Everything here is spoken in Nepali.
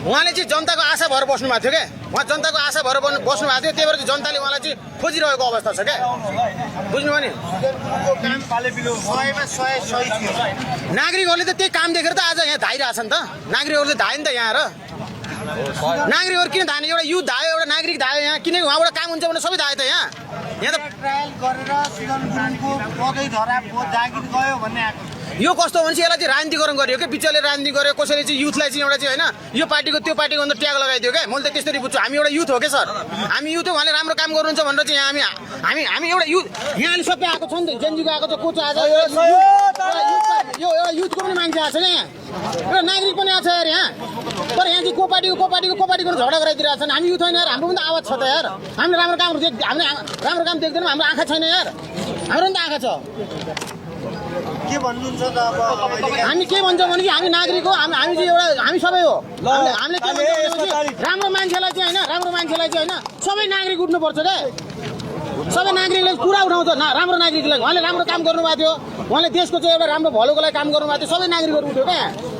उहाँले चाहिँ जनताको आशा भएर बस्नु भएको थियो क्या उहाँ जनताको आशा भएर बस्नु भएको थियो त्यही भएर चाहिँ जनताले उहाँलाई चाहिँ खोजिरहेको अवस्था छ क्या बुझ्नुभयो नि नागरिकहरूले त त्यही काम देखेर त आज यहाँ धाइरहेछ नि त नागरिकहरूले धायो नि त यहाँ र नागरिकहरू किन धाने एउटा युथ धायो एउटा नागरिक धायो यहाँ किन उहाँबाट काम हुन्छ भने सबै धायो त यहाँ त ट्रायल गरेर सुदन गुरुङको पदै धरा जागिर गयो भन्ने आएको यो कस्तो भने चाहिँ यसलाई चाहिँ राजनीतिकरण गरियो क्या बिचले राजनीति गर्यो कसैले चाहिँ युथलाई चाहिँ एउटा चाहिँ होइन यो पार्टीको त्यो पार्टीको अन्त ट्याग लगाइदियो क्या मैले त त्यस्तरी बुझ्छु हामी एउटा युथ हो क्या सर हामी युथ हो उहाँले राम्रो काम गर्नुहुन्छ भनेर चाहिँ यहाँ हामी एउटा युथ यहाँ अहिले सबै आएको छ नि त जेनजीको आएको छ को छ आज यो एउटा युथको पनि मान्छे आएको छ क्या यहाँ एउटा नागरिक पनि आएको छ यार यहाँ तर यहाँ चाहिँ को पार्टीको झगडा गराइदिरहेको छन् हामी युथ होइन यार हाम्रो पनि त आवाज छ त यार हामीले राम्रो काम राम्रो काम देख्दैनौँ हाम्रो आँखा छैन यार हाम्रो पनि त आँखा छ के भन्नुहुन्छ त अब हामी के भन्छौँ भने कि हामी नागरिक हो हामी चाहिँ एउटा हामी सबै हो हामीले के भन्छौँ भने राम्रो मान्छेलाई चाहिँ होइन सबै नागरिक उठ्नुपर्छ क्या सबै नागरिकले कुरा उठाउँछ राम्रो नागरिकलाई उहाँले राम्रो काम गर्नुभएको थियो उहाँले देशको चाहिँ एउटा राम्रो भलोको लागि काम गर्नुभएको थियो सबै नागरिकहरू उठ्यो क्या